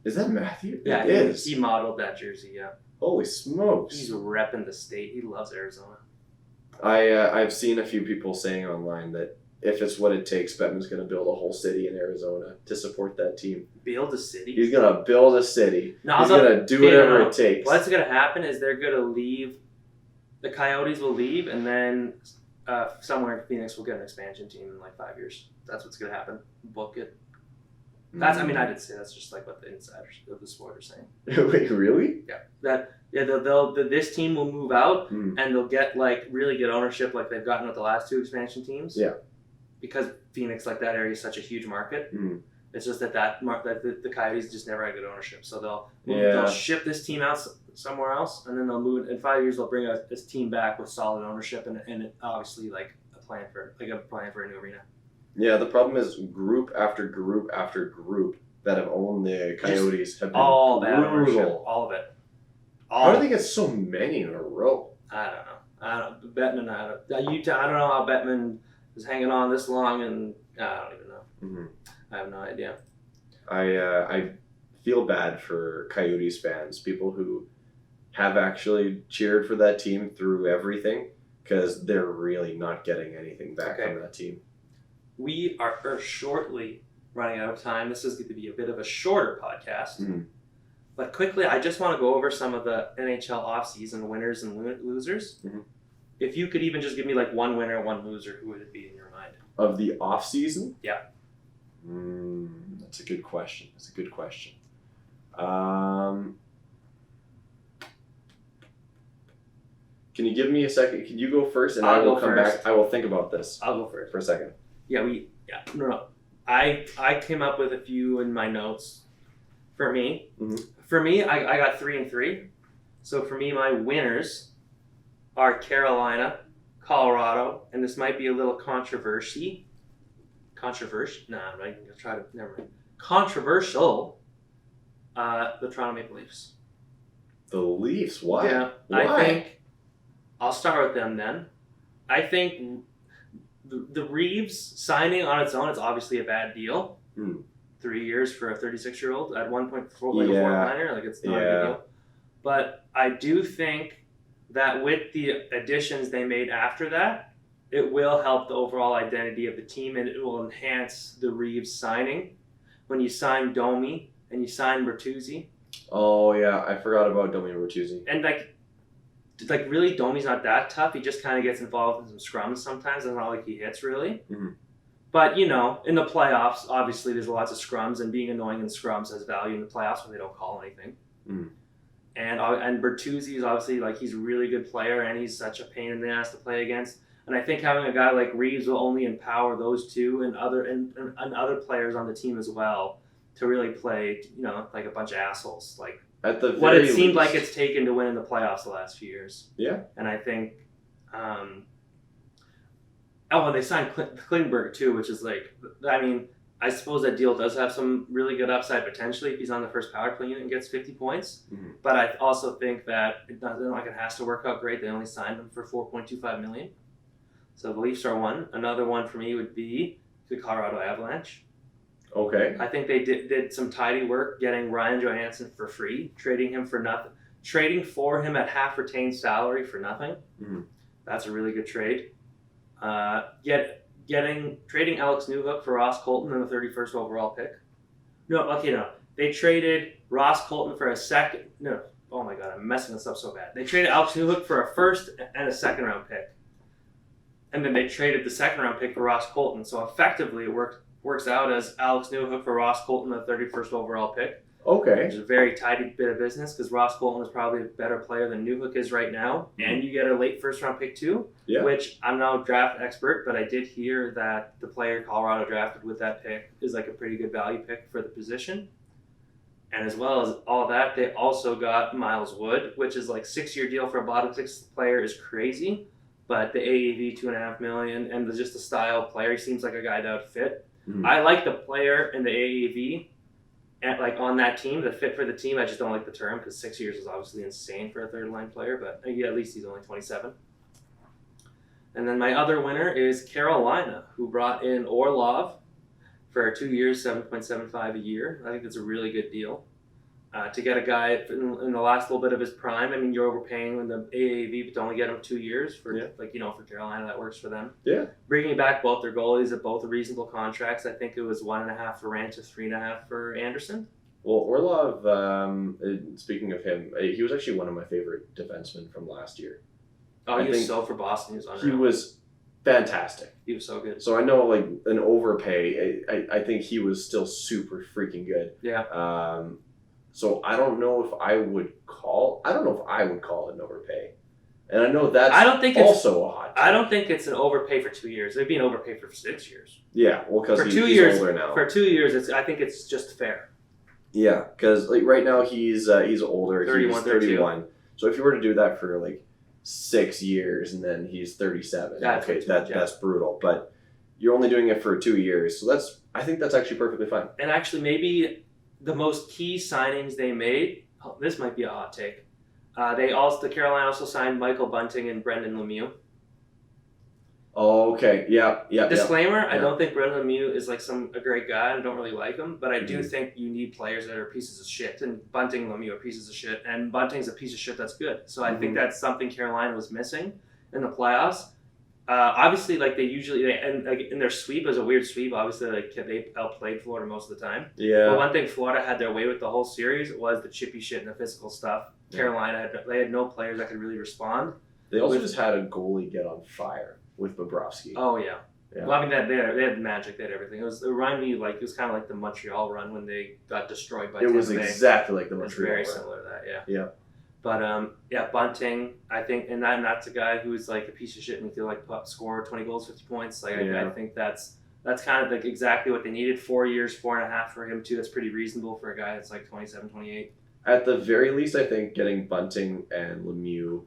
Is that Matthew? Yeah, it is. He modeled that jersey. Yeah. Holy smokes! He's repping the state. He loves Arizona. I've seen a few people saying online that if it's what it takes, Bettman's going to build a whole city in Arizona to support that team. Build a city? He's going to build a city. No, he's going to do whatever it takes. What's going to happen is they're going to leave. The Coyotes will leave, and then somewhere in Phoenix will get an expansion team in like 5 years. That's what's going to happen. Book it. That's. I mean, I didn't say that's just like what the insiders of the sport are saying. Wait, really? Yeah. They'll this team will move out and they'll get like really good ownership like they've gotten with the last 2 expansion teams. Yeah. Because Phoenix, like that area, is such a huge market. It's just that the Coyotes just never had good ownership. So they'll ship this team out somewhere else, and then they'll move. In 5 years, they'll bring this team back with solid ownership and obviously like a plan for a new arena. Yeah, the problem is group after group after group that have owned the Coyotes have been all bad ownership, brutal. all of it. How do they get so many in a row? I don't know. Bettman, I don't know how Bettman is hanging on this long, and I don't even know. I have no idea. I feel bad for Coyotes fans, people who have actually cheered for that team through everything, because they're really not getting anything back from that team. We are shortly running out of time. This is going to be a bit of a shorter podcast. But quickly, I just want to go over some of the NHL offseason winners and losers. If you could even just give me like one winner and one loser, who would it be in your mind? Of the offseason? Yeah. That's a good question. Can you give me a second? Can you go first, and I will come back? I will think about this. I'll go first for a second. No. I came up with a few in my notes. For me, I got 3 and 3. So for me, my winners are Carolina, Colorado, and this might be a little controversial. No, I'm not even gonna try to. Never mind. Controversial. The Toronto Maple Leafs. The Leafs? Why? Yeah, why? I think I'll start with them then. I think the Reeves signing on its own, it's obviously a bad deal. 3 years for a 36-year-old at 1.4 like a fourth liner, like it's not a big deal. But I do think that with the additions they made after that, it will help the overall identity of the team, and it will enhance the Reeves signing. When you sign Domi and you sign Bertuzzi. Oh yeah, I forgot about Domi and Bertuzzi. And like really, Domi's not that tough. He just kind of gets involved in some scrums sometimes. It's not like he hits really. But, in the playoffs, obviously there's lots of scrums, and being annoying in scrums has value in the playoffs when they don't call anything. And Bertuzzi is obviously, he's a really good player, and he's such a pain in the ass to play against. And I think having a guy like Reeves will only empower those two and other players on the team as well to really play, like a bunch of assholes. Like at the what it seemed like it's taken to win in the playoffs the last few years. Yeah. And I think... and they signed Klingberg too, which is I suppose that deal does have some really good upside potentially if he's on the first power play unit and gets 50 points. But I also think that it has to work out great. They only signed him for $4.25 million. So the Leafs are one. Another one for me would be the Colorado Avalanche. Okay. I think they did some tidy work getting Ryan Johansson for free, trading for him at half retained salary for nothing. That's a really good trade. Trading Alex Newhook for Ross Colton and the 31st overall pick. No. They traded Ross Colton for a second. No. Oh my God, I'm messing this up so bad. They traded Alex Newhook for a first and a second round pick. And then they traded the second round pick for Ross Colton. So effectively, it works out as Alex Newhook for Ross Colton, the 31st overall pick. Okay. Which is a very tidy bit of business because Ross Colton is probably a better player than Newhook is right now. And you get a late first round pick too, which I'm no draft expert, but I did hear that the player Colorado drafted with that pick is like a pretty good value pick for the position. And as well as all that, they also got Miles Wood, which is like 6-year deal for a bottom 6 player is crazy. But the AAV $2.5 million and just the style of player, he seems like a guy that would fit. I like the player in the AAV. And on that team, the fit for the team, I just don't like the term because 6 years is obviously insane for a third line player, but at least he's only 27. And then my other winner is Carolina, who brought in Orlov for 2 years, $7.75 a year. I think that's a really good deal. To get a guy in the last little bit of his prime, I mean, you're overpaying in the AAV, but to only get him 2 years for for Carolina, that works for them. Yeah. Bringing back both their goalies at both reasonable contracts. I think it was 1.5 for Ranch, 3.5 for Anderson. Well, Orlov, speaking of him, he was actually one of my favorite defensemen from last year. Oh, he was so for Boston. He was unreal. He was fantastic. He was so good. So I know, like, an overpay, I think he was still super freaking good. Yeah. So I don't know if I would call it an overpay. And I know that's also a hot take. I don't think it's an overpay for 2 years. It'd be an overpay for 6 years. Yeah, well, because he's older now. For 2 years, I think it's just fair. Yeah, because like right now he's older. 31, he's 31. So if you were to do that for like 6 years and then he's 37, that's brutal. But you're only doing it for 2 years, so I think that's actually perfectly fine. And actually, maybe the most key signings they made. Oh, this might be a hot take. The Carolina also signed Michael Bunting and Brendan Lemieux. Oh, okay. Yeah. Disclaimer: Yeah. I don't think Brendan Lemieux is like a great guy. I don't really like him, but I do think you need players that are pieces of shit. And Bunting and Lemieux are pieces of shit, and Bunting's a piece of shit that's good. So I think that's something Carolina was missing in the playoffs. Obviously, like in their sweep, it was a weird sweep. Obviously, they outplayed Florida most of the time. Yeah. But one thing Florida had their way with the whole series was the chippy shit and the physical stuff. Yeah. Carolina had no players that could really respond. They also just had a goalie get on fire with Bobrovsky. Oh yeah. Well, I mean, they had magic, they had everything. It reminded me it was kind of like the Montreal run when they got destroyed by Tampa Bay. It was exactly like the Montreal run. Very similar to that, yeah. Yeah. But Bunting, I think, and that's a guy who's like a piece of shit and he'll score 20 goals, 50 points. I think that's kind of like exactly what they needed. 4 years, 4.5 for him too. That's pretty reasonable for a guy that's like 27, 28. At the very least, I think getting Bunting and Lemieux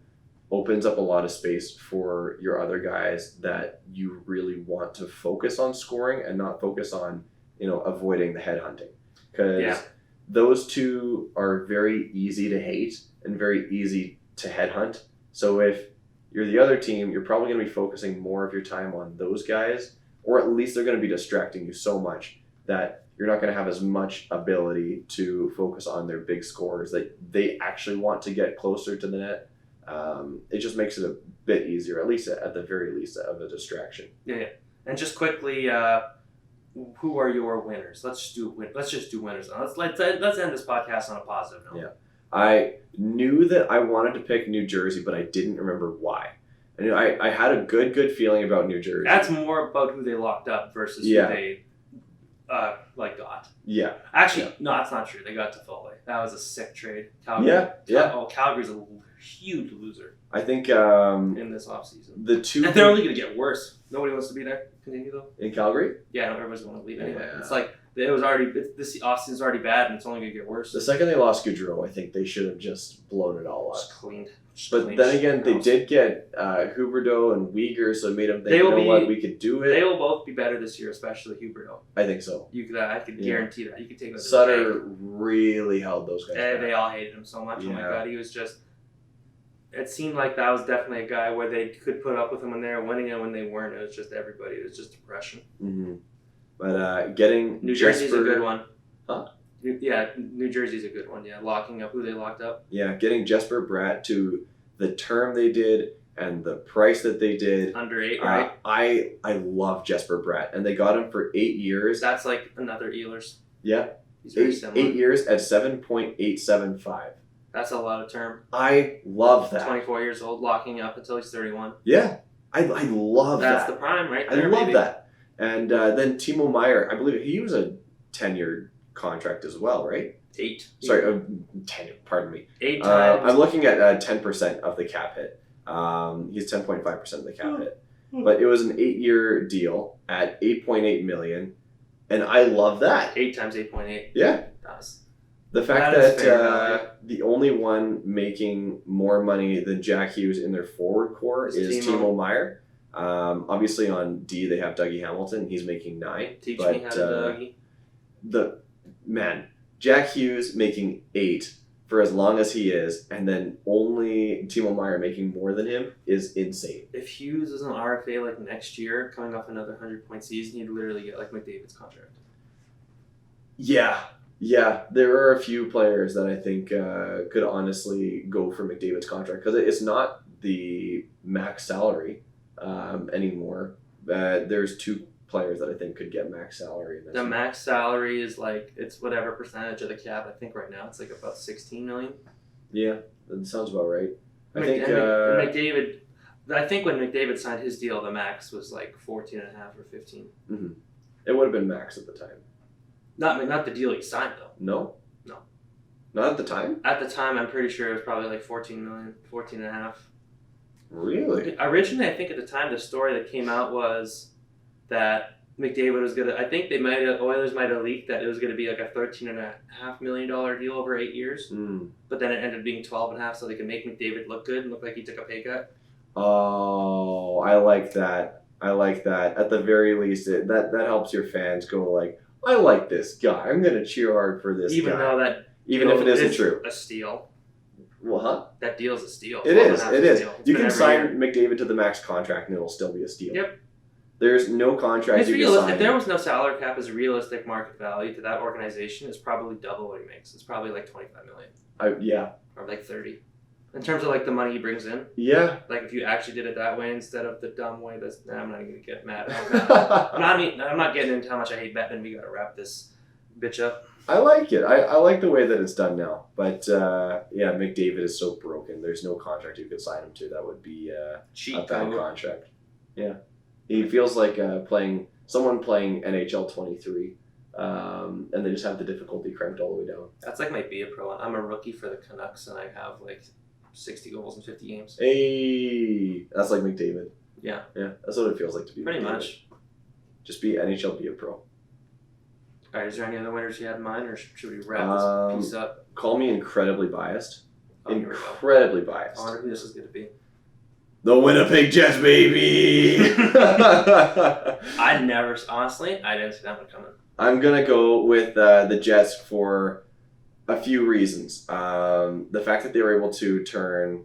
opens up a lot of space for your other guys that you really want to focus on scoring and not focus on, avoiding the headhunting. Because those two are very easy to hate and very easy to headhunt. So if you're the other team, you're probably going to be focusing more of your time on those guys, or at least they're going to be distracting you so much that you're not going to have as much ability to focus on their big scores that they actually want to get closer to the net. It just makes it a bit easier, at least at the very least, of a distraction. Yeah. And just quickly, who are your winners? Let's just do winners. Let's end this podcast on a positive note. Yeah. I knew that I wanted to pick New Jersey, but I didn't remember why. I had a good feeling about New Jersey. That's more about who they locked up versus who they got. Yeah. Actually, no, that's not true. They got Toffoli. That was a sick trade. Calgary. Yeah. Calgary's a huge loser. I think in this offseason. And they're only going to get worse. Nobody wants to be there. Continue though. In Calgary? Yeah, everybody's going to leave anyway. Yeah. It's like this offseason's already bad, and it's only going to get worse. The second they lost Gaudreau, I think they should have just blown it all up. Just cleaned. But then again, they did get Huberdeau and Weegar, so it made them think, we could do it. They will both be better this year, especially Huberdeau. I think so. I could guarantee that. You could take Sutter really held those guys back. They all hated him so much. Yeah. Oh my God, he was just... It seemed like that was definitely a guy where they could put up with him when they were winning, and when they weren't, it was just everybody. It was just depression. Mm-hmm. But getting New Jersey's a good one. Huh? Yeah, New Jersey's a good one. Yeah, locking up who they locked up. Yeah, getting Jesper Bratt to the term they did and the price that they did. Under 8, right? I love Jesper Bratt, and they got him for 8 years. That's like another Ehlers. Yeah. He's very similar. 8 years at 7.875. That's a lot of term. I love that. 24 years old, locking up until he's 31. Yeah. I love that. That's the prime right there. I love that. And then Timo Meier, I believe he was a 10-year contract as well, right? 8. Sorry, 10. Pardon me. 8 times. I'm looking at 10% of the cap hit. He's 10.5% of the cap hit. But it was an 8-year deal at $8.8 million, and I love that. 8 times 8.8. Yeah. Does. The fact that the only one making more money than Jack Hughes in their forward core is Timo Meier. Obviously on D they have Dougie Hamilton. He's making 9. Teach me how to Dougie. Jack Hughes making 8 for as long as he is, and then only Timo Meier making more than him is insane. If Hughes is an RFA like next year, coming off another 100-point season, he'd literally get like McDavid's contract. Yeah. Yeah, there are a few players that I think could honestly go for McDavid's contract because it's not the max salary anymore. There's two players that I think could get max salary. The max salary is like it's whatever percentage of the cap. I think right now it's like about 16 million. Yeah, that sounds about right. I And think McDavid. I think when McDavid signed his deal, the max was like 14 and a half or 15. mhm. It would have been max at the time. Not the deal he signed though. No? No. Not at the time? At the time, I'm pretty sure it was probably like 14 million, 14 and a half. Really? Originally, I think at the time the story that came out was that McDavid was gonna. I think Oilers might have leaked that it was gonna be like a $13.5 million deal over 8 years. Mm. But then it ended up being 12.5, so they could make McDavid look good and look like he took a pay cut. Oh, I like that. I like that. At the very least, that helps your fans go like, I like this guy. I'm gonna cheer hard for this Even guy. though that Even if it isn't is true. a steal. Well, huh? That deal's a steal. It is. 12.5 It a is. steal. It's You been can every sign year. McDavid to the max contract and it'll still be a steal. Yep. There's no contract It's you can realistic. sign. If there was no salary cap as a realistic market value to that organization, it's probably double what he makes. It's probably like 25 million Yeah. or like 30. In terms of like the money he brings in, Yeah. like if you actually did it that way instead of the dumb way, I'm not even gonna get mad. I'm not getting into how much I hate Bettman. We gotta wrap this bitch up. I like it. I like the way that it's done now. But yeah, McDavid is so broken. There's no contract you could sign him to that would be a Cheat bad code. contract. Yeah. He feels like someone playing NHL 23, and they just have the difficulty cranked all the way down. That's like my be a pro. I'm a rookie for the Canucks and I have like 60 goals in 50 games. Hey, that's like McDavid. Yeah. Yeah, that's what it feels like to be Pretty McDavid. much. Just be NHL, be a pro. All right, is there any other winners you had in mind, or should we wrap this piece up? Call me incredibly biased. Oh, here we go. Incredibly biased. I wonder who this is going to be. The Winnipeg Jets, baby! I didn't see that one coming. I'm going to go with the Jets for a few reasons. The fact that they were able to turn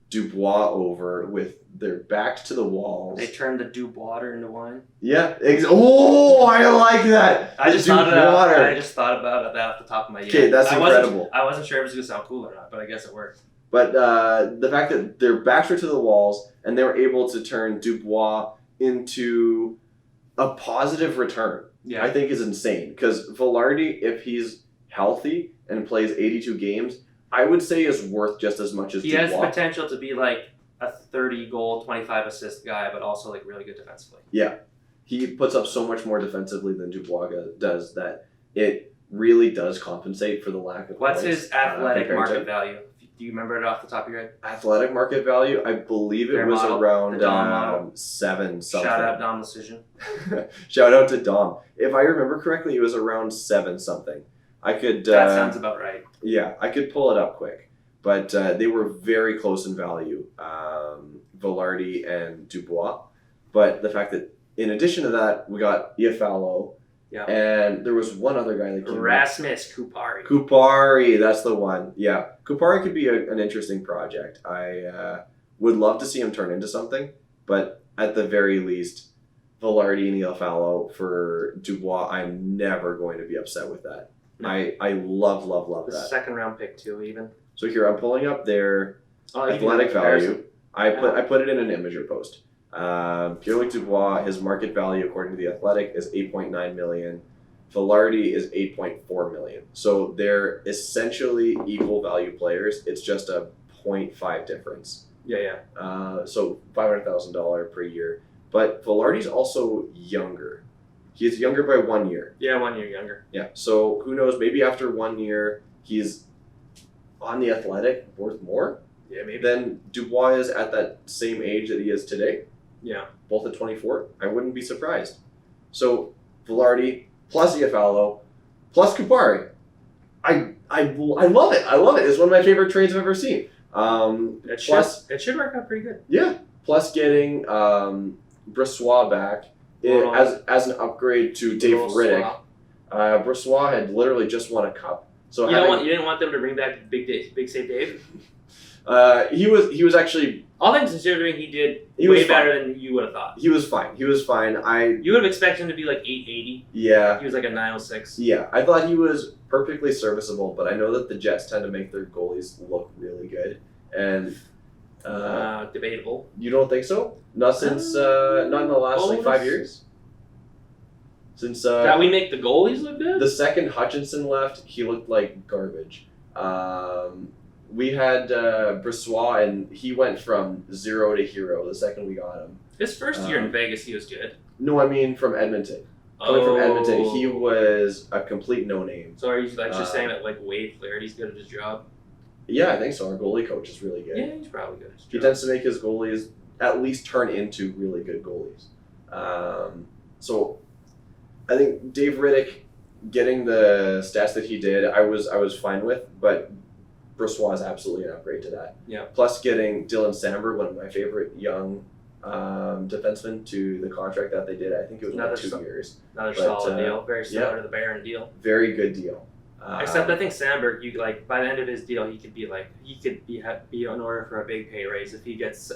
Dubois over with their backs to the walls. They turned the Dubois into wine. Yeah. Oh, I like that. I just thought about that off the top of my head. Okay, that's incredible. I wasn't sure if it was going to sound cool or not, but I guess it worked. But the fact that their backs were to the walls and they were able to turn Dubois into a positive return, Yeah. I think is insane. Because Velarde, if he's healthy and plays 82 games, I would say is worth just as much as He Dubois. has potential to be like a 30-goal, 25-assist guy, but also like really good defensively. Yeah. He puts up so much more defensively than Dubois does that it really does compensate for the lack of What's points, his athletic compared to- market value? Do you remember it off the top of your head? Athletic market value, I believe it Their was model, around the Dom model. 7 something. Shout out Dom Decision. Shout out to Dom. If I remember correctly, it was around 7 something. I could. That sounds about right. Yeah, I could pull it up quick, but they were very close in value, Velarde and Dubois. But the fact that in addition to that, we got Iafallo, Yeah. and there was one other guy that came. Rasmus Kupari. Kupari, that's the one. Yeah, Kupari could be an interesting project. I would love to see him turn into something, but at the very least, Velarde and Iafallo for Dubois, I'm never going to be upset with that. No. I love The that. second round pick too, even. So here I'm pulling up their Oh, you can do athletic a comparison. value. I put it in an Imager post. Pierre-Luc Dubois, his market value according to the Athletic is $8.9 million. Velarde is $8.4 million. So they're essentially equal value players. It's just a 0.5 difference. Yeah. So $500,000 per year. But Velarde's also younger. He's younger by 1 year. Yeah, 1 year younger. Yeah. So who knows? Maybe after 1 year, he's on the Athletic worth more. Yeah, maybe. Then Dubois is at that same age that he is today, Yeah. both at 24. I wouldn't be surprised. So Velarde plus Iafallo plus Kupari. I love it. I love it. It's one of my favorite trades I've ever seen. It should work out pretty good. Yeah. Plus getting Brossoit back as an upgrade to Dave Riddick. Brossoit had literally just won a cup. So You didn't want them to bring back Big Save Dave? He was actually. All things considering, he did He was way fine. better than you would have thought. He was fine. You would have expected him to be like 880. Yeah. He was like a 906. Yeah, I thought he was perfectly serviceable, but I know that the Jets tend to make their goalies look really good, and debatable. you don't think so? Not since not in the last like 5 years. Since that we make the goalies look good. the second Hutchinson left, he looked like garbage. We had Brissois, and he went from 0 to hero the second we got him. His first year in Vegas, he was good. No, I mean from Edmonton. Coming from Edmonton, he was a complete no-name. So are you like just saying that like Wade Flaherty's good at his job? Yeah, I think so. Our goalie coach is really good. Yeah, he's probably good at his job. He tends to make his goalies at least turn into really good goalies. So I think Dave Riddick getting the stats that he did, I was fine with, but Brissois is absolutely an upgrade to that. Yeah. Plus getting Dylan Samberg, one of my favorite young defensemen, to the contract that they did. I think it was Another 2 years. Another solid deal. Very similar to the Barron deal. Very good deal. Except I think Sandberg, you like by the end of his deal, he could be in order for a big pay raise if he gets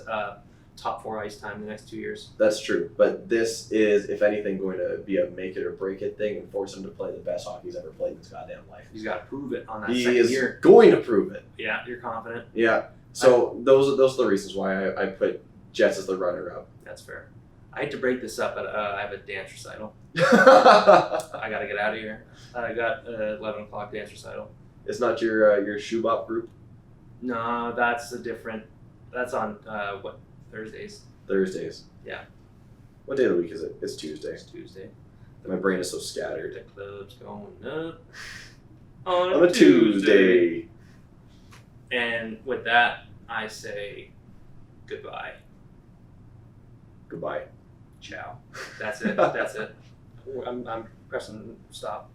top 4 ice time in the next 2 years. That's true, but this is, if anything, going to be a make it or break it thing and force him to play the best hockey he's ever played in his goddamn life. He's got to prove it on that he second is year. Going to prove it. Yeah, you're confident. Yeah. So those are the reasons why I put Jets as the runner-up. That's fair. I hate to break this up, but I have a dance recital. I got to get out of here. I got 11 o'clock dance recital. It's not your shoe bop group? No, that's that's on, Thursdays? Thursdays. Yeah. What day of the week is it? It's Tuesday. It's Tuesday. My brain is so scattered. The club's going up on On a Tuesday. And with that, I say goodbye. Goodbye. Ciao. That's it. That's it. I'm pressing stop.